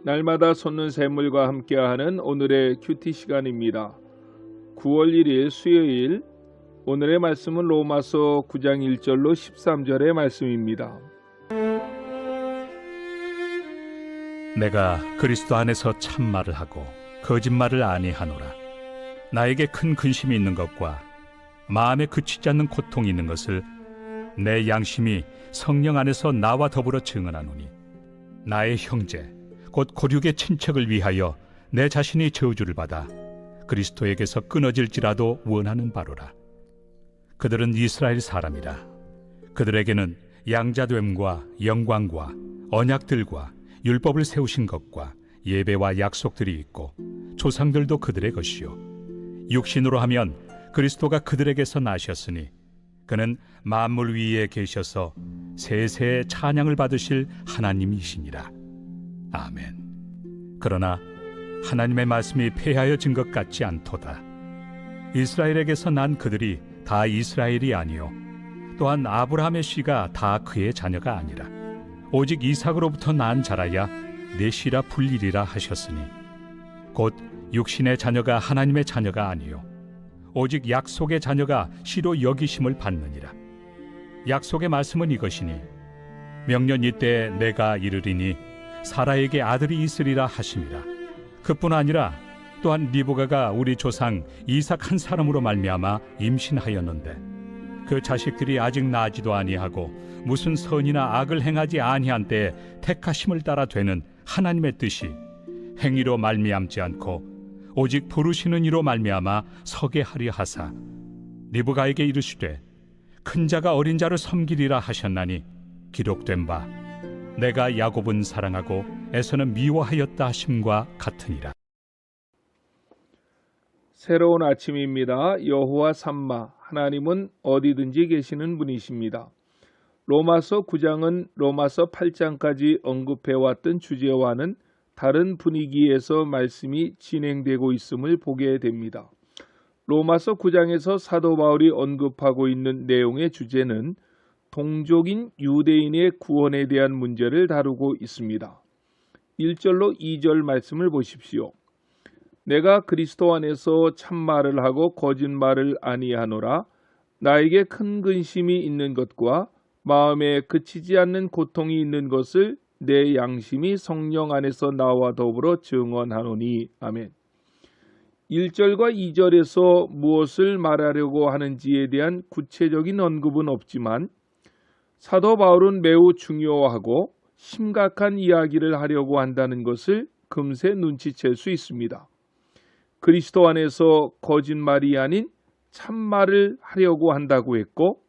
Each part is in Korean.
날마다 솟는 샘물과 함께하는 오늘의 큐티 시간입니다. 9월 1일 수요일, 오늘의 말씀은 로마서 9장 1절로 13절의 말씀입니다. 내가 그리스도 안에서 참말을 하고 거짓말을 아니하노라. 나에게 큰 근심이 있는 것과 마음에 그치지 않는 고통이 있는 것을 내 양심이 성령 안에서 나와 더불어 증언하노니, 나의 형제 곧 고륙의 친척을 위하여 내 자신이 저주를 받아 그리스도에게서 끊어질지라도 원하는 바로라. 그들은 이스라엘 사람이라. 그들에게는 양자됨과 영광과 언약들과 율법을 세우신 것과 예배와 약속들이 있고, 조상들도 그들의 것이요 육신으로 하면 그리스도가 그들에게서 나셨으니 그는 만물 위에 계셔서 세세의 찬양을 받으실 하나님이시니라. 아멘. 그러나 하나님의 말씀이 폐하여진 것 같지 않도다. 이스라엘에게서 난 그들이 다 이스라엘이 아니요 또한 아브라함의 씨가 다 그의 자녀가 아니라 오직 이삭으로부터 난 자라야 내 씨라 불리리라 하셨으니, 곧 육신의 자녀가 하나님의 자녀가 아니요 오직 약속의 자녀가 씨로 여기심을 받느니라. 약속의 말씀은 이것이니, 명년 이때 내가 이르리니 사라에게 아들이 있으리라 하심이라. 그뿐 아니라 또한 리브가가 우리 조상 이삭 한 사람으로 말미암아 임신하였는데, 그 자식들이 아직 나지도 아니하고 무슨 선이나 악을 행하지 아니한 때에 택하심을 따라 되는 하나님의 뜻이 행위로 말미암지 않고 오직 부르시는 이로 말미암아 서게 하려 하사, 리브가에게 이르시되 큰 자가 어린 자를 섬기리라 하셨나니, 기록된 바 내가 야곱은 사랑하고 에서는 미워하였다 하심과 같으니라. 새로운 아침입니다. 여호와 삼마, 하나님은 어디든지 계시는 분이십니다. 로마서 9장은 로마서 8장까지 언급해왔던 주제와는 다른 분위기에서 말씀이 진행되고 있음을 보게 됩니다. 로마서 9장에서 사도 바울이 언급하고 있는 내용의 주제는 동족인 유대인의 구원에 대한 문제를 다루고 있습니다. 1절로 2절 말씀을 보십시오. 내가 그리스도 안에서 참말을 하고 거짓말을 아니하노라. 나에게 큰 근심이 있는 것과 마음에 그치지 않는 고통이 있는 것을 내 양심이 성령 안에서 나와 더불어 증언하노니. 아멘. 1절과 2절에서 무엇을 말하려고 하는지에 대한 구체적인 언급은 없지만, 사도 바울은 매우 중요하고 심각한 이야기를 하려고 한다는 것을 금세 눈치챌 수 있습니다. 그리스도 안에서 거짓말이 아닌 참말을 하려고 한다고 했고,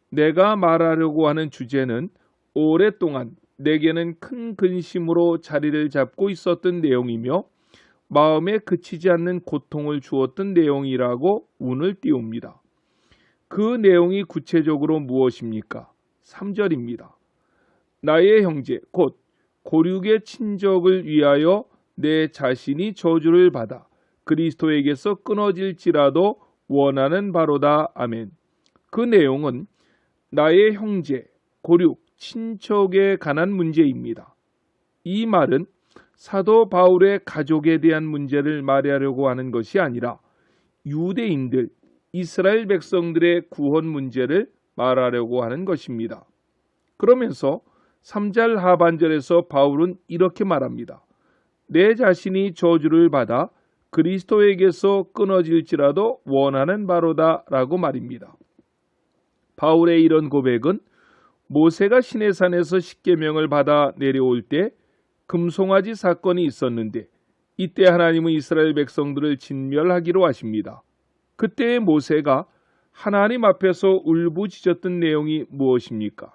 내가 말하려고 하는 주제는 오랫동안 내게는 큰 근심으로 자리를 잡고 있었던 내용이며 마음에 그치지 않는 고통을 주었던 내용이라고 운을 띄웁니다. 그 내용이 구체적으로 무엇입니까? 3절입니다. 나의 형제 곧 고륙의 친족을 위하여 내 자신이 저주를 받아 그리스도에게서 끊어질지라도 원하는 바로다. 아멘. 그 내용은 나의 형제, 고륙, 친척에 관한 문제입니다. 이 말은 사도 바울의 가족에 대한 문제를 말하려고 하는 것이 아니라 유대인들, 이스라엘 백성들의 구원 문제를 말하려고 하는 것입니다. 그러면서 3절 하반절에서 바울은 이렇게 말합니다. 내 자신이 저주를 받아 그리스도에게서 끊어질지라도 원하는 바로다 라고 말입니다. 바울의 이런 고백은 모세가 시내산에서 십계명을 받아 내려올 때 금송아지 사건이 있었는데, 이때 하나님은 이스라엘 백성들을 진멸하기로 하십니다. 그때의 모세가 하나님 앞에서 울부짖었던 내용이 무엇입니까?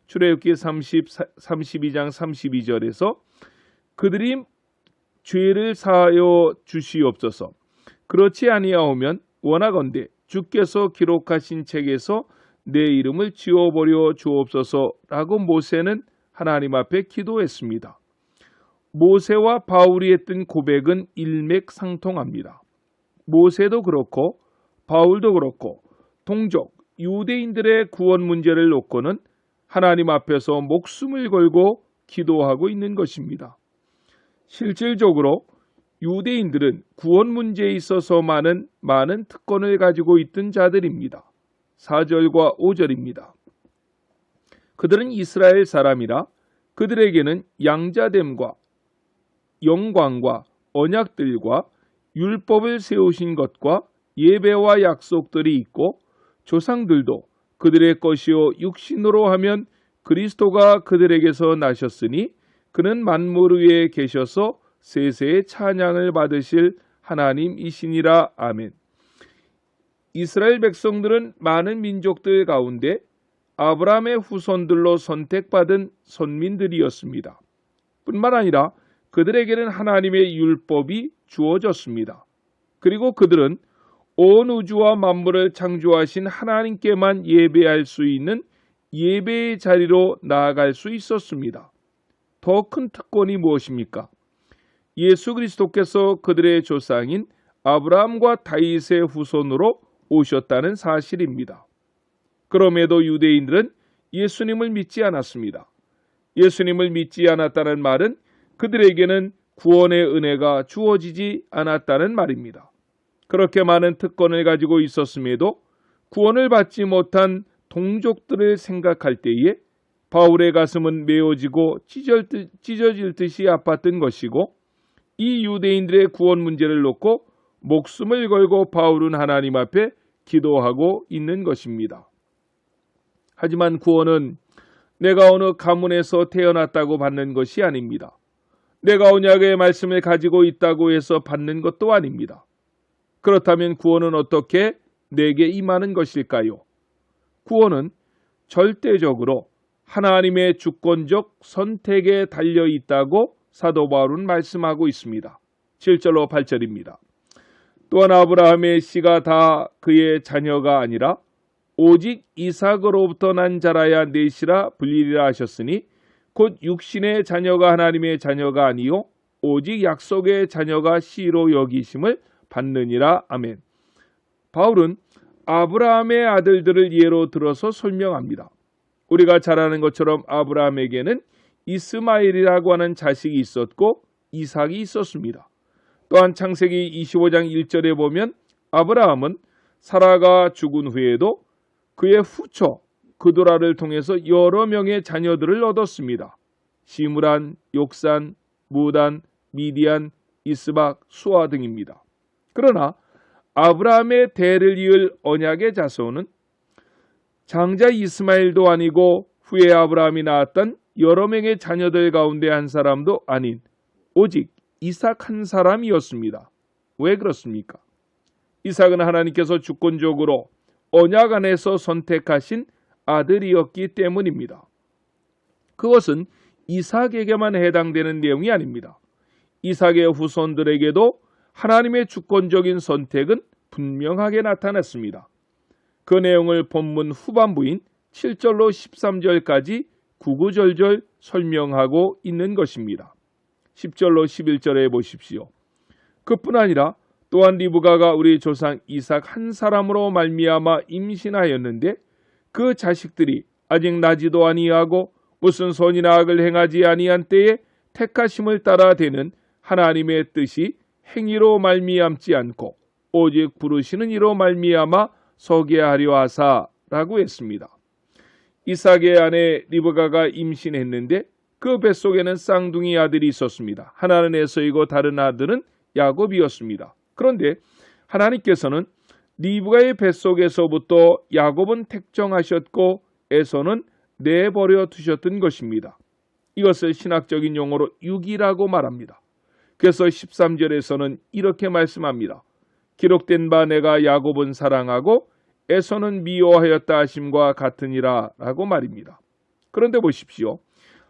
출애굽기 32장 32절에서 그들이 죄를 사하여 주시옵소서, 그렇지 아니하오면 원하건대 주께서 기록하신 책에서 내 이름을 지워버려 주옵소서라고 모세는 하나님 앞에 기도했습니다. 모세와 바울이 했던 고백은 일맥상통합니다. 모세도 그렇고 바울도 그렇고 동족 유대인들의 구원 문제를 놓고는 하나님 앞에서 목숨을 걸고 기도하고 있는 것입니다. 실질적으로 유대인들은 구원 문제에 있어서 많은 특권을 가지고 있던 자들입니다. 4절과 5절입니다. 그들은 이스라엘 사람이라 그들에게는 양자됨과 영광과 언약들과 율법을 세우신 것과 예배와 약속들이 있고 조상들도 그들의 것이요 육신으로 하면 그리스도가 그들에게서 나셨으니 그는 만물 위에 계셔서 세세의 찬양을 받으실 하나님이시니라. 아멘. 이스라엘 백성들은 많은 민족들 가운데 아브라함의 후손들로 선택받은 선민들이었습니다. 뿐만 아니라 그들에게는 하나님의 율법이 주어졌습니다. 그리고 그들은 온 우주와 만물을 창조하신 하나님께만 예배할 수 있는 예배의 자리로 나아갈 수 있었습니다. 더 큰 특권이 무엇입니까? 예수 그리스도께서 그들의 조상인 아브라함과 다윗의 후손으로 오셨다는 사실입니다. 그럼에도 유대인들은 예수님을 믿지 않았습니다. 예수님을 믿지 않았다는 말은 그들에게는 구원의 은혜가 주어지지 않았다는 말입니다. 그렇게 많은 특권을 가지고 있었음에도 구원을 받지 못한 동족들을 생각할 때에 바울의 가슴은 메어지고 찢어질 듯이 아팠던 것이고, 이 유대인들의 구원 문제를 놓고 목숨을 걸고 바울은 하나님 앞에 기도하고 있는 것입니다. 하지만 구원은 내가 어느 가문에서 태어났다고 받는 것이 아닙니다. 내가 언약의 말씀을 가지고 있다고 해서 받는 것도 아닙니다. 그렇다면 구원은 어떻게 내게 임하는 것일까요? 구원은 절대적으로 하나님의 주권적 선택에 달려 있다고 사도 바울은 말씀하고 있습니다. 7절로 8절입니다. 또한 아브라함의 씨가 다 그의 자녀가 아니라 오직 이삭으로부터 난 자라야 내 씨라 불리리라 하셨으니 곧 육신의 자녀가 하나님의 자녀가 아니요 오직 약속의 자녀가 씨로 여기심을 받느니라. 아멘. 바울은 아브라함의 아들들을 예로 들어서 설명합니다. 우리가 잘 아는 것처럼 아브라함에게는 이스마엘이라고 하는 자식이 있었고 이삭이 있었습니다. 또한 창세기 25장 1절에 보면 아브라함은 사라가 죽은 후에도 그의 후처 그도라를 통해서 여러 명의 자녀들을 얻었습니다. 시므란, 욕산, 무단, 미디안, 이스박, 수아 등입니다. 그러나 아브라함의 대를 이을 언약의 자손은 장자 이스마엘도 아니고 후에 아브라함이 낳았던 여러 명의 자녀들 가운데 한 사람도 아닌 오직 이삭 한 사람이었습니다. 왜 그렇습니까? 이삭은 하나님께서 주권적으로 언약 안에서 선택하신 아들이었기 때문입니다. 그것은 이삭에게만 해당되는 내용이 아닙니다. 이삭의 후손들에게도 하나님의 주권적인 선택은 분명하게 나타났습니다. 그 내용을 본문 후반부인 7절로 13절까지 구구절절 설명하고 있는 것입니다. 10절로 11절에 보십시오. 그뿐 아니라 또한 리브가가 우리 조상 이삭 한 사람으로 말미암아 임신하였는데 그 자식들이 아직 나지도 아니하고 무슨 선이나 악을 행하지 아니한 때에 택하심을 따라 되는 하나님의 뜻이 행위로 말미암지 않고 오직 부르시는 이로 말미암아 서게 하려 하사라고 했습니다. 이삭의 아내 리브가가 임신했는데 그 뱃속에는 쌍둥이 아들이 있었습니다. 하나는 에서이고 다른 아들은 야곱이었습니다. 그런데 하나님께서는 리브가의 뱃속에서부터 야곱은 택정하셨고 에서는 내버려 두셨던 것입니다. 이것을 신학적인 용어로 육이라고 말합니다. 그래서 13절에서는 이렇게 말씀합니다. 기록된 바 내가 야곱은 사랑하고 에서는 미워하였다 하심과 같으니라 라고 말입니다. 그런데 보십시오.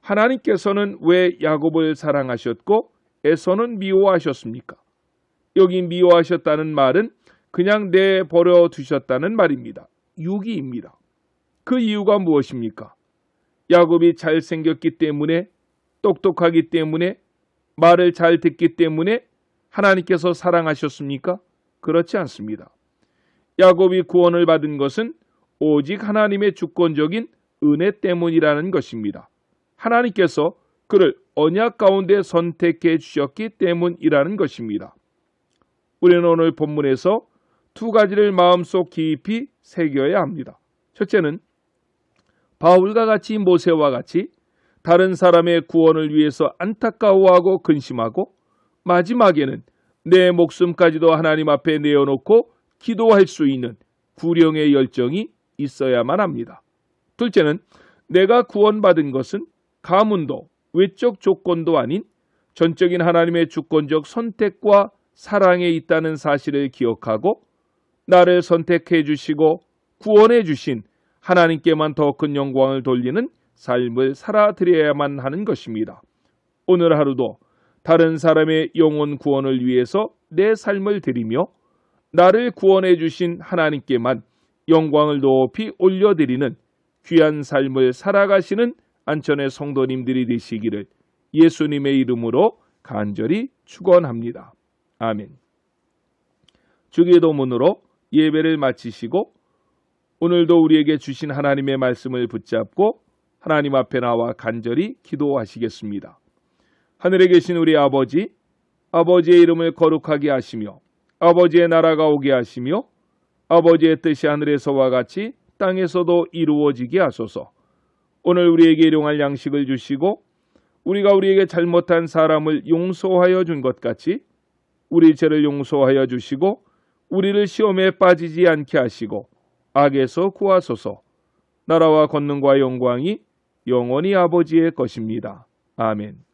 하나님께서는 왜 야곱을 사랑하셨고 에서는 미워하셨습니까? 여기 미워하셨다는 말은 그냥 내버려 두셨다는 말입니다. 유기입니다. 그 이유가 무엇입니까? 야곱이 잘생겼기 때문에, 똑똑하기 때문에, 말을 잘 듣기 때문에 하나님께서 사랑하셨습니까? 그렇지 않습니다. 야곱이 구원을 받은 것은 오직 하나님의 주권적인 은혜 때문이라는 것입니다. 하나님께서 그를 언약 가운데 선택해 주셨기 때문이라는 것입니다. 우리는 오늘 본문에서 두 가지를 마음속 깊이 새겨야 합니다. 첫째는 바울과 같이 모세와 같이 다른 사람의 구원을 위해서 안타까워하고 근심하고 마지막에는 내 목숨까지도 하나님 앞에 내어놓고 기도할 수 있는 구령의 열정이 있어야만 합니다. 둘째는 내가 구원받은 것은 가문도 외적 조건도 아닌 전적인 하나님의 주권적 선택과 사랑에 있다는 사실을 기억하고 나를 선택해 주시고 구원해 주신 하나님께만 더 큰 영광을 돌리는 삶을 살아드려야만 하는 것입니다. 오늘 하루도 다른 사람의 영혼 구원을 위해서 내 삶을 드리며 나를 구원해 주신 하나님께만 영광을 높이 올려드리는 귀한 삶을 살아가시는 안천의 성도님들이 되시기를 예수님의 이름으로 간절히 축원합니다. 아멘. 주기도문으로 예배를 마치시고 오늘도 우리에게 주신 하나님의 말씀을 붙잡고 하나님 앞에 나와 간절히 기도하시겠습니다. 하늘에 계신 우리 아버지, 아버지의 이름을 거룩하게 하시며 아버지의 나라가 오게 하시며 아버지의 뜻이 하늘에서와 같이 땅에서도 이루어지게 하소서. 오늘 우리에게 일용할 양식을 주시고 우리가 우리에게 잘못한 사람을 용서하여 준 것 같이 우리 죄를 용서하여 주시고 우리를 시험에 빠지지 않게 하시고 악에서 구하소서. 나라와 권능과 영광이 영원히 아버지의 것입니다. 아멘.